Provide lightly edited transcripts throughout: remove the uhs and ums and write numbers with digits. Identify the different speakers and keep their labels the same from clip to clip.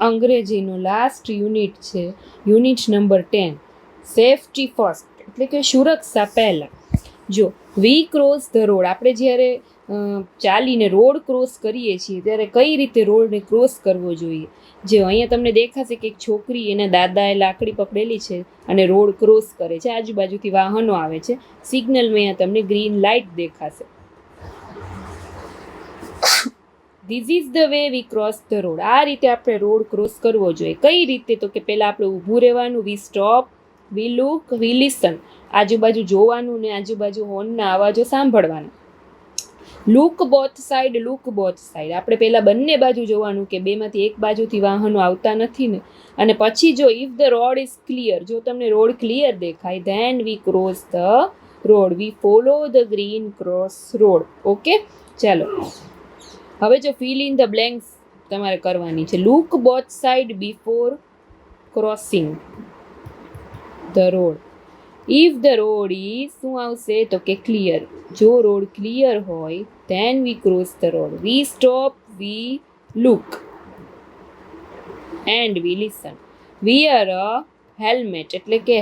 Speaker 1: અંગ્રેજીનું last unit છે unit number 10, safety first, એટલે કે સુરક્ષા પહેલાં. જો વી ક્રોસ ધ રોડ, આપણે જ્યારે ચાલીને રોડ ક્રોસ કરીએ છીએ ત્યારે કઈ રીતે રોડને ક્રોસ કરવો જોઈએ. જે અહીંયા તમને દેખાશે કે એક છોકરી એના દાદાએ લાકડી પકડેલી છે અને રોડ ક્રોસ કરે છે, આજુબાજુથી વાહનો આવે છે, સિગ્નલમાં અહીંયા તમને ગ્રીન લાઇટ દેખાશે. This is the way V cross the road. આ રીતે આપણે રોડ ક્રોસ કરવો જોઈએ. કઈ રીતે? તો કે પહેલાં આપણે ઊભું રહેવાનું, we stop, we look, we listen, આજુબાજુ જોવાનું ને આજુબાજુ હોર્નના અવાજો સાંભળવાના. Look both side, look both side, આપણે પહેલાં બંને બાજુ જોવાનું કે બેમાંથી એક બાજુથી વાહનો આવતા નથી ને. અને પછી જો if the road is clear, જો તમને રોડ ક્લિયર દેખાય, then we cross the road, we follow the green cross road. Okay, ચાલો હવે જો ફિલ ઇન ધ બ્લેન્ક્સ તમારે કરવાની છે. Look both side before crossing the road. If the road is, શું આવશે તો કે ક્લિયર, જો રોડ ક્લિયર હોય then we cross the road, we stop, we look and we listen. Wear a helmet, એટલે કે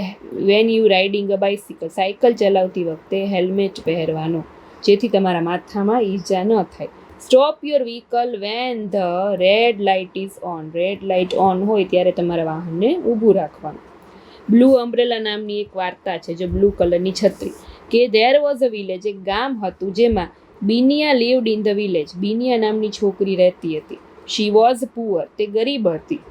Speaker 1: when you riding a bicycle, cycle ચલાવતી વખતે હેલ્મેટ પહેરવાનો જેથી તમારા માથામાં ઈજા ન થાય. Stop your vehicle when the red light is on, red light on હોય ત્યારે તમારા વાહનને ઊભું રાખવાનું. બ્લુ અમ્બ્રેલા નામની એક વાર્તા છે, જે બ્લુ કલરની છત્રી, કે ધેર વોઝ અ વિલેજ, એક ગામ હતું જેમાં Binia lived in the village, Binia નામની છોકરી રહેતી હતી. શી વોઝ પુઅર, તે ગરીબ હતી.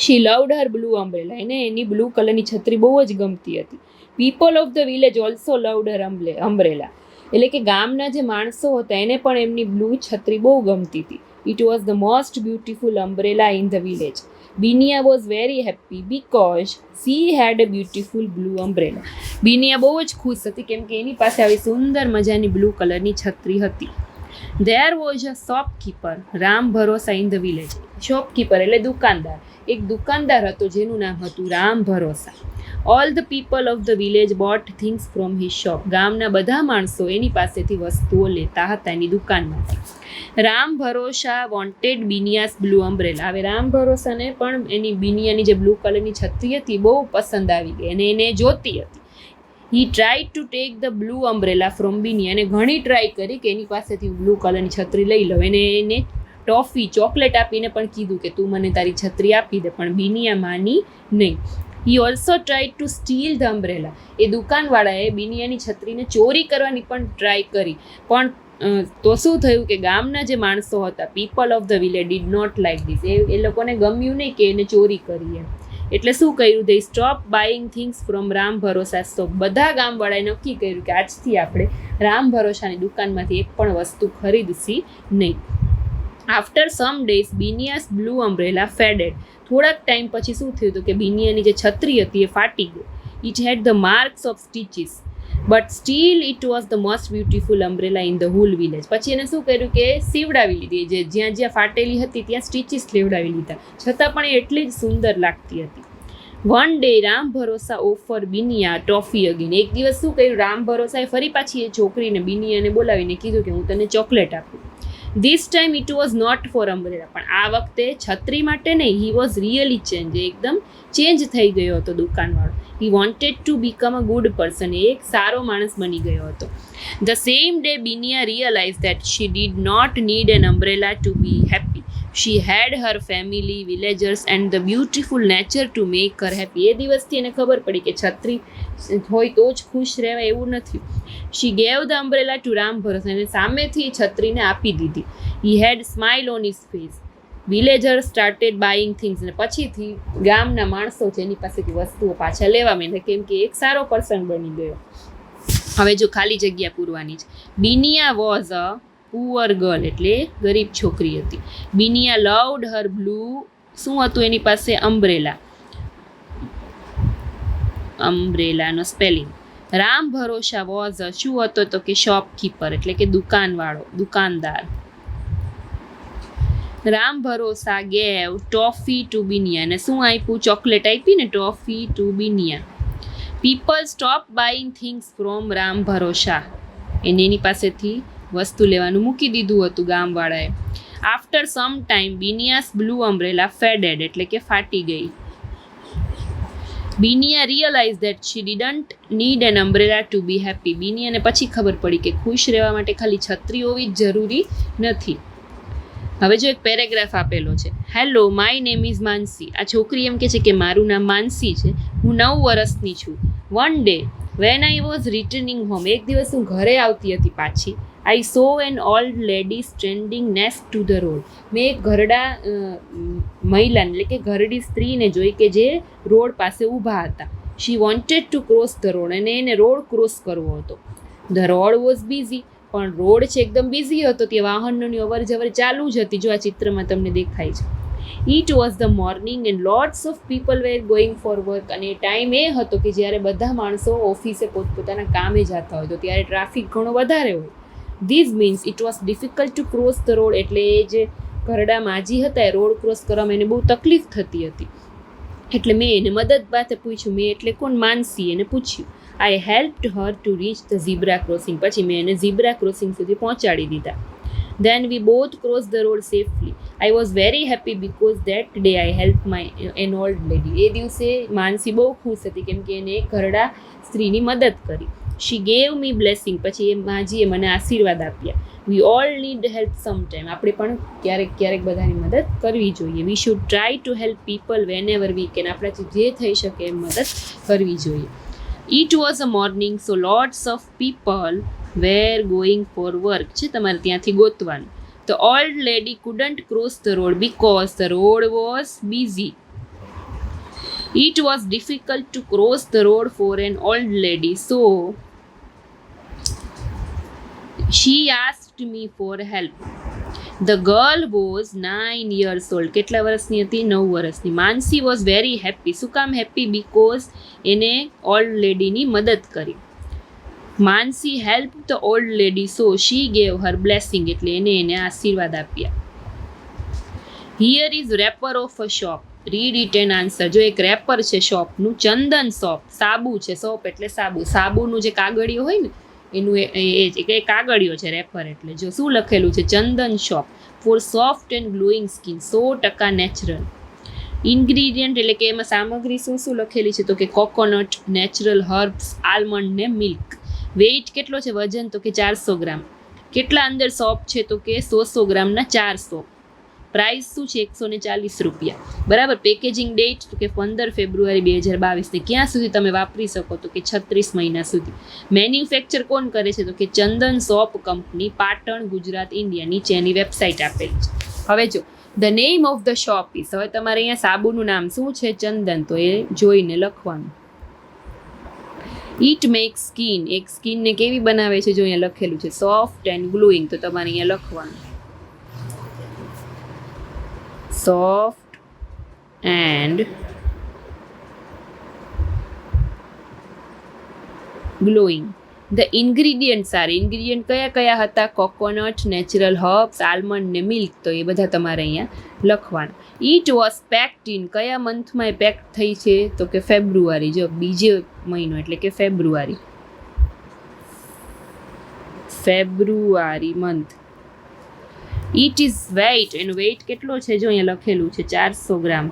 Speaker 1: શી લવડ હર બ્લુ અમ્બ્રેલા, એને એની બ્લુ કલરની છત્રી બહુ જ ગમતી હતી. People of the village also loved Har umbrella, એટલે કે ગામના જે માણસો હતા એને પણ એમની બ્લુ છત્રી બહુ ગમતી હતી. It was the most beautiful umbrella in the village. Binia was very happy because she had a beautiful blue umbrella. Binia બહુ જ ખુશ હતી કેમ કે એની પાસે આવી સુંદર મજાની બ્લુ કલરની છત્રી હતી. There was a shopkeeper Ram Bharosa in the village. Shopkeeper એટલે દુકાનદાર, એક દુકાનદાર હતો જેનું નામ હતું Ram Bharosa. All the people of the village bought things from his shop, ગામના બધા માણસો એની પાસેથી વસ્તુઓ લેતા હતા એની દુકાનમાંથી. Ram Bharosa wanted Binya's blue umbrella. હવે રામ ભરોસાને પણ એની બિનિયાની જે બ્લુ કલરની છત્રી હતી બહુ પસંદ આવી ગઈ અને એને જોતી હતી. He try to take the blue umbrella from Binya, અને ઘણી ટ્રાય કરી કે એની પાસેથી બ્લુ કલરની છત્રી લઈ લો. એને ટોફી ચોકલેટ આપીને પણ કીધું કે તું મને તારી છત્રી આપી દે, પણ બિનિયા માની નહીં. He also try to steal the umbrella, એ દુકાનવાળાએ બિનિયાની છત્રીને ચોરી કરવાની પણ ટ્રાય કરી, પણ તો શું થયું કે ગામના જે માણસો હતા, people of the village did not like this, એ લોકોને ગમ્યું નહીં કે એને ચોરી કરી એમ. એટલે શું કર્યું, they stop buying things from Ram Bharosa stop. બધા ગામવાળાએ નક્કી કર્યું કે આજથી આપણે રામ ભરોસાની દુકાનમાંથી એક પણ વસ્તુ ખરીદશી નહીં. After some days Binya's blue umbrella faded. થોડાક ટાઈમ પછી શું થયું હતું કે બિનિયાની જે છત્રી હતી એ ફાટી ગઈ. It had the marks of stitches but still it was the most beautiful umbrella in the whole village. પછી એને શું કર્યું કે સીવડાવી લીધી, જે જ્યાં જ્યાં ફાટેલી હતી ત્યાં સ્ટીચીસ લેવડાવી લીધા, છતાં પણ એ એટલી જ સુંદર લાગતી હતી. One day Ram Bharosa offer Binya toffee again. એક દિવસ શું કર્યું, રામ ભરોસાએ ફરી પાછી એ છોકરીને બિનિયાને બોલાવીને કીધું કે હું તને ચોકલેટ આપું. This time it was not for umbrella, પણ આ વખતે છત્રી માટે નહીં. હી વોઝ રિયલી ચેન્જ, એકદમ ચેન્જ થઈ ગયો હતો દુકાનવાળો. He wanted to become a good person, એ એક સારો માણસ બની ગયો હતો. The same day Binya realise that she did not need an umbrella to be happy. She had her family, villagers and the beautiful nature to make her happy. એ દિવસથી એને ખબર પડી કે છત્રી હોય તો જ ખુશ રહેવાય એવું નથી. She gave the umbrella to Ram Bharosa, અને સામેથી છત્રીને આપી દીધી. He had smile on his face. Villager started buying things, અને પછીથી ગામના માણસો છે એની પાસેથી વસ્તુઓ પાછા લેવા માંડ્યા કેમ કે એક સારો પર્સન બની ગયો. હવે જો ખાલી જગ્યા પૂરવાની છે. Binia was a poor girl, એટલે ગરીબ છોકરી હતી. બિનિયા લવડ હર બ્લુ, શું હતું એની પાસે, અમ્બ્રેલા. અમ્બ્રેલાનો spelling. Ram Bharosa was a, શું હતો તો કે શોપકીપર, એટલે કે દુકાનવાળો, દુકાનદાર. Ram Bharosa gave toffee to Biniya, અને શું આપ્યું, ચોકલેટ આપી ને, toffee to Biniya. People stop buying things from Ram Bharosa, એને એની પાસેથી વસ્તુ લેવાનું મૂકી દીધું હતું ગામવાળાએ. After some time Biniya's blue umbrella faded એટલે કે ફાટી ગઈ. Biniya realize that she didn't need an umbrella to be happy. બિનિયાને પછી ખબર પડી કે ખુશ રહેવા માટે ખાલી છત્રી હોવી જ જરૂરી નથી. હવે જો એક પેરેગ્રાફ આપેલો છે. હેલો, માય નેમ ઇઝ માનસી. આ છોકરી એમ કે છે કે મારું નામ માનસી છે, હું 9 વર્ષની છું. One day when I was returning home, એક દિવસ હું ઘરે આવતી હતી પાછી. I saw an old lady standing next to the road. મેં એક ઘરડા મહિલાને એટલે કે ઘરડી સ્ત્રીને જોઈ કે જે રોડ પાસે ઊભા હતા. She wanted to cross the road, અને એને રોડ ક્રોસ કરવો હતો. ધ રોડ વોઝ બિઝી, પણ રોડ છે એકદમ બિઝી હતો, તે વાહનોની અવર જવર ચાલુ જ હતી. જો આ ચિત્રમાં તમને દેખાય છે. It was the morning and lots of people were going for work. અને ટાઈમ એ હતો કે જ્યારે બધા માણસો ઓફિસે પોતપોતાના કામે જતા હોય તો ત્યારે ટ્રાફિક ઘણો વધારે હોય. This means it was difficult to cross the road. એટલે એ જે ઘરડા માજી હતા એ રોડ ક્રોસ કરવામાં એને બહુ તકલીફ થતી હતી. એટલે મેં એને મદદ માટે પૂછ્યું. મેં એટલે કોણ? માનસી. એને પૂછ્યું. I helped her to reach the zebra crossing. પછી મેં એને ઝીબ્રા ક્રોસિંગ સુધી પહોંચાડી દીધા. Then we both crossed the road safely. I was very happy because that day I helped an old lady. એ દિવસે માનસી બહુ ખુશ હતી કેમ કે એને એક ઘરડા સ્ત્રીની મદદ કરી. She gave me blessing. પછી એ માજીએ મને આશીર્વાદ આપ્યા. We all need help sometime. આપણે પણ ક્યારેક બધાની મદદ કરવી જોઈએ. We should try to help people whenever we can. આપણાથી જે થઈ શકે એ મદદ કરવી જોઈએ. It was a morning, so lots of people were going for work. છે તમારે ત્યાંથી ગોતવાનું. The old lady couldn't cross the road because the road was busy. It was difficult to cross the road for an old lady, so she asked me for help. The girl was 9 years old. કેટલા વર્ષની હતી? 9 વર્ષની. માનસી was very happy. શું કામ happy? Because એને old ladyની મદદ કરી. માનસી helped the old lady, so she gave her blessing. એટલે એને આશીર્વાદ આપ્યા. Here is wrapper of a shop. Read it and answer. જો એક રેપર છે શોપનું, ચંદન શોપ. સાબુ છે, શોપ એટલે સાબુ. સાબુનું જે કાગળિયો હોય ને એનું એ કાગળિયો છે રેપર એટલે. જો શું લખેલું છે? Chandan soap for soft and glowing skin. 100% natural. Ingredient એટલે કે એમાં સામગ્રી શું લખેલી છે? તો કે કોકોનટ, નેચરલ હર્બ્સ, આલમંડ ને મિલ્ક. વેઇટ કેટલો છે? વજન તો કે 400 ગ્રામ. કેટલા અંદર સોપ છે? તો કે 100 ગ્રામના 400. પ્રાઇસ શું છે? 140 રૂપિયા. બરાબર. પેકેજિંગ ડેટ તો કે 15 ફેબ્રુઆરી 2022. ને ક્યાં સુધી તમે વાપરી શકો? તો કે 36 મહિના સુધી. મેન્યુફેક્ચર કોણ કરે છે? તો કે Chandan soap company, Patan, Gujarat, India. નીચે એની વેબસાઇટ આપેલી છે. હવે જો the name of the soap is. હવે તમારે અહીંયા સાબુનું નામ શું છે? ચંદન. તો એ જોઈને લખવાનું. It max skin. એક સ્કિનને કેવી બનાવે છે? જો અહીંયા લખેલું છે સોફ્ટ એન્ડ ગ્લોઈંગ. તો તમારે અહીંયા લખવાનું soft and glowing. The ingredients are. Ingredient કયા હતા? કોકોનટ, નેચરલ હર્બ્સ, આલમંડ ને મિલ્ક. તો એ બધા તમારે અહીંયા લખવાના. It was packed in. કયા મંથમાં એ પેક થઈ છે? તો કે ફેબ્રુઆરી. જો બીજો મહિનો એટલે કે ફેબ્રુઆરી મંથ. It is weight. એનો વેઇટ કેટલો છે? જો અહીંયા લખેલું છે 400 gram.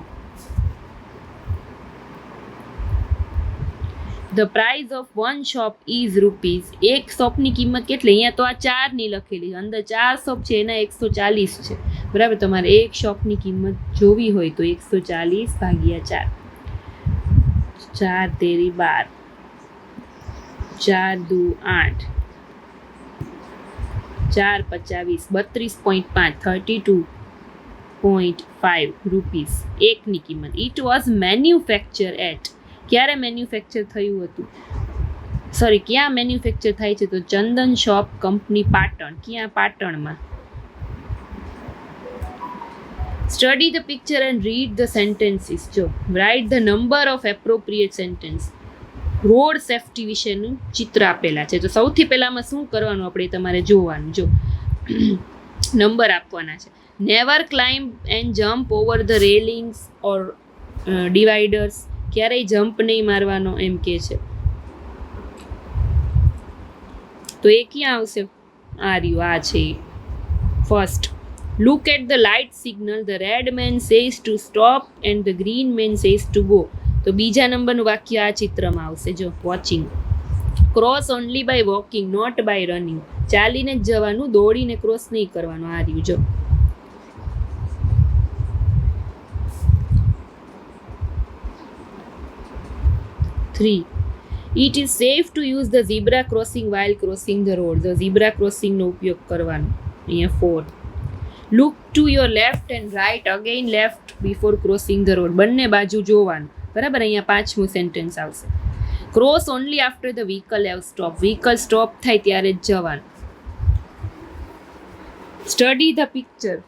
Speaker 1: The price of one soap is rupees. એક શોપની કિંમત કેટલી? અહીંયા તો આ 4ની લખેલી છે, અંદર 4 શોપ છે એના 140 છે. બરાબર. તમારે એક શોપની કિંમત જોવી હોય તો 140 ભાગ્યા 4. 4 તેરી 12, 4 દુ 8, 4 25, 32.5, 32.5 રૂપીસ એકની કિંમત. It was manufacture at. ક્યારે મેન્યુફેક્ચર થયું હતું? ક્યાં મેન્યુફેક્ચર થાય છે? તો ચંદન શોપ કંપની, પાટણ. ક્યાં? પાટણમાં. Study the picture and read the sentences. જો write the number of appropriate sentence. Road safety વિશેનું ચિત્ર આપેલા છે. તો સૌથી પહેલામાં શું કરવાનું આપણે તમારે જોવાનું. જો નંબર આપવાના છે. Never climb and jump over the railings or dividers. ક્યારેય જમ્પ નહીં મારવાનો એમ કે છે. તો એ ક્યાં આવશે? આ છે first. Look at the light signal. The red man says to stop and the green man says to go. તો બીજા નંબરનું વાક્ય આ ચિત્રમાં આવશે જો watching. Cross only by walking not by running. ચાલીને જ જવાનું, દોડીને ક્રોસ નહીં કરવાનું. આ રહ્યું જો. 3. It is safe to use the zebra crossing while crossing the road. The zebra crossing નો ઉપયોગ કરવાનો. અહીંયા 4. Look to your left and right, again left before crossing the road. બંને બાજુ જોવાનું. બરાબર, અહીંયા પાંચમું સેન્ટેન્સ આવશે. Cross only after the vehicle have stopped. Vehicle stop થાય ત્યારે જ જવાનું. Study the picture.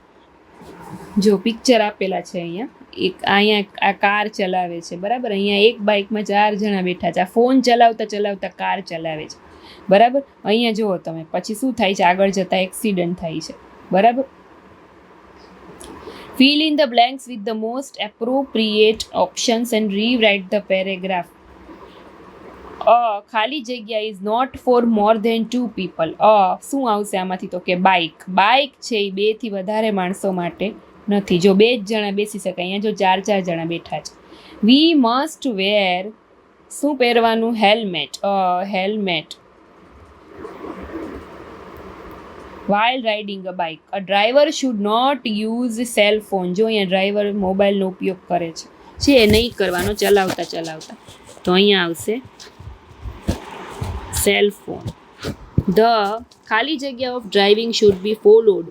Speaker 1: જો પિક્ચર આપેલા છે અહીંયા આ કાર ચલાવે છે. બરાબર, અહીંયા એક બાઇકમાં 4 જણા બેઠા છે. આ ફોન ચલાવતા ચલાવતા કાર ચલાવે છે. બરાબર, અહીંયા જુઓ તમે પછી શું થાય છે, આગળ જતા એક્સિડન્ટ થાય છે. બરાબર. Fill in the blanks with the most appropriate options and rewrite the paragraph. ખાલી જગ્યા is not for more than 2 people. શું આવશે આમાંથી? તો કે બાઇક છે એ 2 થી વધારે માણસો માટે નથી. જો 2 જ જણા બેસી શકે. અહીંયા જો 4 જણા બેઠા છે. We must wear, શું પહેરવાનું? Helmet while riding a bike. A driver should not use cell phone. જો અહીંયા ડ્રાઈવર મોબાઈલનો ઉપયોગ કરે છે એ નહીં કરવાનો ચલાવતા. તો અહીંયા આવશે સેલ ફોન. The ખાલી જગ્યા of driving should be followed.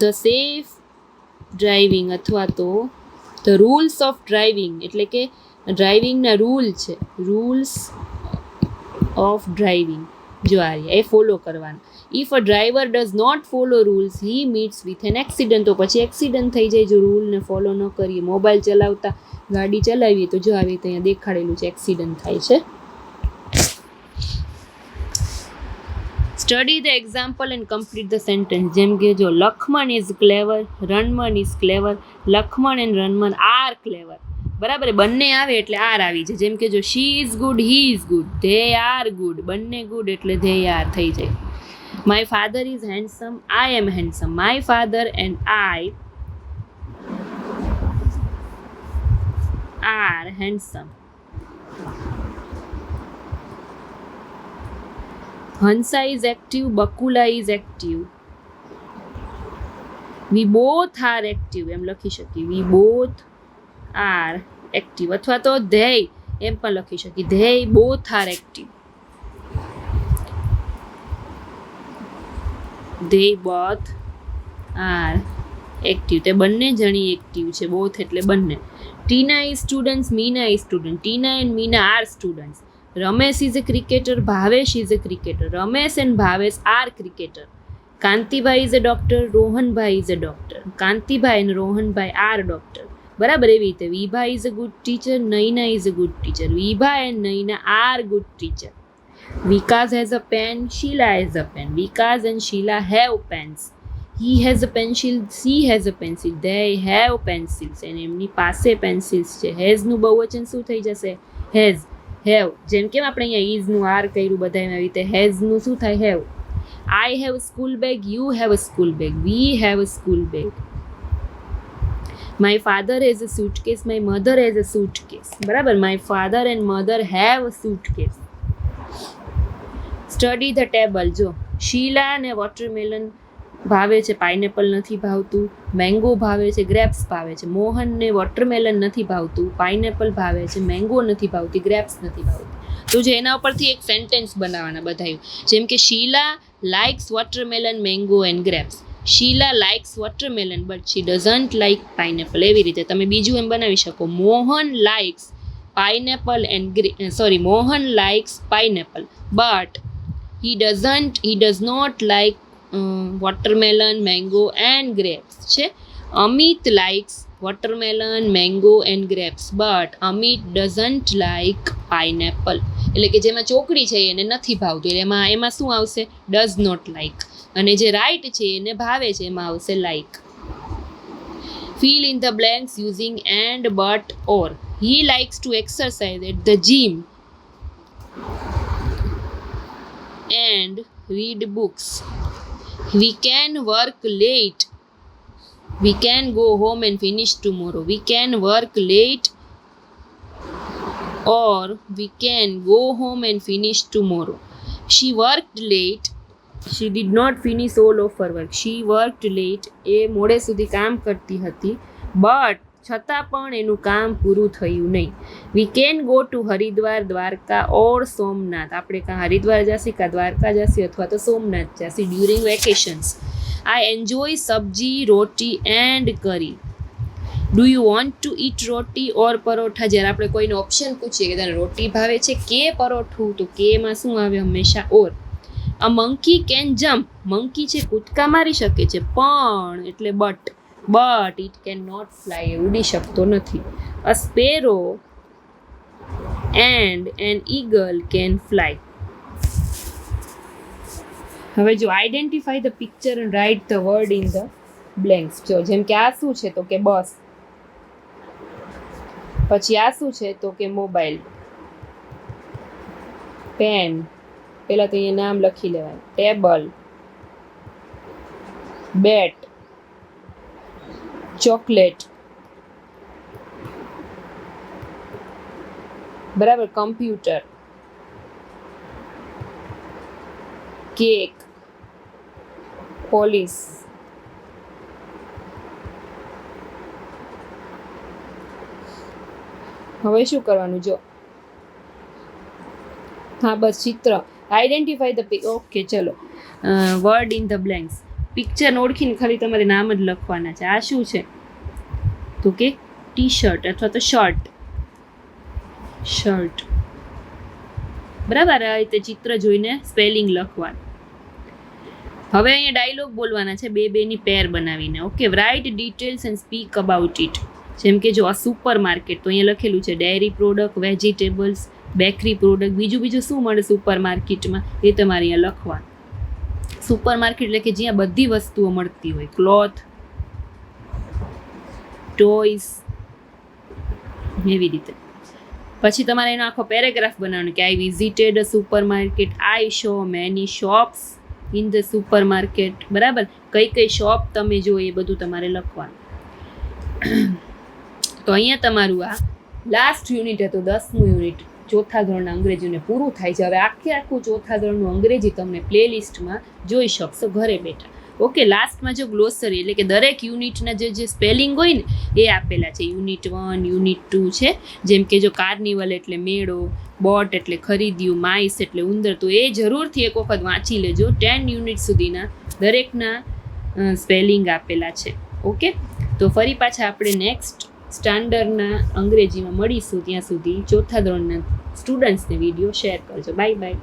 Speaker 1: The safe driving અથવા તો the rules of driving એટલે કે ડ્રાઇવિંગના રૂલ છે. રૂલ્સ ઓફ ડ્રાઇવિંગ જો આ એ ફોલો કરવાના. If a driver does not follow rules he meets with an accident. તો પછી એક્સિડન્ટ થઈ જાય જો રૂલને ફોલો ન કરીએ. મોબાઈલ ચલાવતા ગાડી ચલાવીએ તો જો આવી રીતે અહીંયા દેખાડેલું છે એક્સિડન્ટ થાય છે. Study the example and complete the sentence. જેમ કે જો Laxman is clever, Ranman is clever. Laxman and Ranman are clever. બરાબર, બંને આવે એટલે આર આવી જાય. જેમ કે જો she is good, he is good, they are good. બંને ગુડ એટલે ધે આર થઈ જાય. My father is handsome, I am handsome. My father and I are handsome. Hansa is active, Bakula is active. We both are active એમ લખી શકીએ. વી both are active અથવા તો they એમ પણ લખી શકીએ. They both are active. They both are active. તે બંને જણી એક્ટિવ છે. બોથ એટલે બંને. Tina is students, Meena is student. Tina and Meena are students. Ramesh is a cricketer, Bhavesh is a cricketer. Ramesh and Bhavesh are cricketer. Kantibhai is a doctor, Rohanbhai is a doctor. Kantibhai and Rohanbhai are doctor. બરાબર, એવી રીતે Vibha is a good teacher, Naina is a good teacher. Vibha and Naina are good teacher. Vikas has a pen, Sheela has a pen. Vikas and Sheela have pens. He has a pencil, she has a pencil. They have pencils. અને એમની પાસે pencils છે. હેઝનું બહુવચન શું થઈ જશે? Has. Have જેમ કેમ આપણે અહીંયા ઇઝનું આર કર્યું બધા એવી રીતે હેઝનું શું થાય? Have. I have school bag, you have a school bag. We have a school bag. My father has a suitcase, my mother has a suitcase. બરાબર, my father and mother have a suitcase. Study the table. જો શીલાને watermelon ભાવે છે, pineapple નથી ભાવતું. Mango ભાવે છે, grapes ભાવે છે. મોહનને વોટરમેલન નથી ભાવતું, પાઇનેપલ ભાવે છે. મેંગો નથી ભાવતી, ગ્રેપ્સ નથી ભાવતી. તો જે એના ઉપરથી એક સેન્ટેન્સ બનાવવાના બધાયું. જેમ કે Sheela likes watermelon, mango and grapes. Sheela likes watermelon but she doesn't like pineapple. એવી રીતે તમે બીજું એમ બનાવી શકો. Mohan likes pineapple and Mohan likes pineapple but he does not like watermelon, mango and grapes છે. Amit likes watermelon, mango and grapes but Amit doesn't like pineapple. એટલે કે જેમાં ચોકડી છે એને નથી ભાવતું એટલે એમાં શું આવશે? does not like. અને જે રાઈટ છે એને ભાવે છે એમાં આવશે like. Fill in the blanks using and, but, or. He likes to exercise at the gym and read books. We can work late. We can go home and finish tomorrow. We can work late or we can go home and finish tomorrow. She worked late. She did not finish all of her work. She worked late. એ મોડે સુધી કામ કરતી હતી but છતાં પણ એનું કામ પૂરું થયું નહીં. We can go to Haridwar, Dwarka or Somnath. આપણે કાં હરિદ્વાર જશે કાં દ્વારકા જશે અથવા તો સોમનાથ જશે during vacations. I enjoy sabzi, roti and curry. Do you want to eat roti or paratha? જ્યારે આપણે કોઈને ઓપ્શન પૂછીએ કે તને રોટી ભાવે છે કે પરોઠું, તો કેમાં શું આવે હંમેશા or. A monkey can jump. Monkey છે કૂદકા મારી શકે છે પણ એટલે but it can not fly, એ ઉડી શકતો નથી. A sparrow and an eagle can fly. હવે જો identify the picture and write the word in the blanks. જો જેમ કે આ શું છે તો કે બસ, પછી આ શું છે તો કે મોબાઈલ, પેન, પહેલાં તો અહીંયા નામ લખી લેવાય, ટેબલ, બેટ, ચોકલેટ, બરાબર, કમ્પ્યુટર, કેક, પોલીસ, હવે શું કરવાનું જો હા બસ ચિત્ર આઈડેન્ટિફાઈ ધ ઓકે ચલો word in the blanks. Picture ઓળખીને ખાલી તમારે નામ જ લખવાના છે. આ શું છે તો કે ટી શર્ટ અથવા તો શર્ટ, બરાબર. આ રીતે ચિત્ર જોઈને સ્પેલિંગ લખવાનું. હવે અહીંયા ડાયલોગ બોલવાના છે બેની પેર બનાવીને. Okay, write details and speak about it. જેમ કે જો આ સુપર માર્કેટ, તો અહીંયા લખેલું છે dairy product, vegetables, bakery product. બીજું શું મળે સુપર માર્કેટમાં એ તમારે અહીંયા લખવાનું. સુપર માર્કેટ એટલે કે જ્યાં બધી વસ્તુઓ મળતી હોય, ક્લોથ, ટોયસ, એવી રીતે. પછી તમારે એનો આખો પેરેગ્રાફ બનાવવાનો કે I visited a super market, I show many shops in the super market. બરાબર, કઈ શોપ તમે જો એ બધું તમારે લખવાનું. તો અહીંયા તમારું આ લાસ્ટ યુનિટ હતું, 10મું યુનિટ ચોથા ધોરણના અંગ્રેજીને પૂરું થાય છે. હવે આખું ચોથા ધોરણનું અંગ્રેજી તમને પ્લેલિસ્ટમાં જોઈ શકશો ઘરે બેઠા. ઓકે, લાસ્ટમાં જો ગ્લોસરી એટલે કે દરેક યુનિટના જે સ્પેલિંગ હોય ને એ આપેલા છે. યુનિટ 1, યુનિટ 2 છે. જેમ કે જો કાર્નિવલ એટલે મેળો, બોટ એટલે ખરીદ્યું, માઇસ એટલે ઉંદર. તો એ જરૂરથી એક વખત વાંચી લેજો. 10 યુનિટ સુધીના દરેકના સ્પેલિંગ આપેલા છે. ઓકે, તો ફરી પાછા આપણે નેક્સ્ટ સ્ટાન્ડર્ડના અંગ્રેજીમાં મળીશું. ત્યાં સુધી ચોથા ધોરણના સ્ટુડન્ટ્સને વિડીયો શેર કરજો. Bye bye.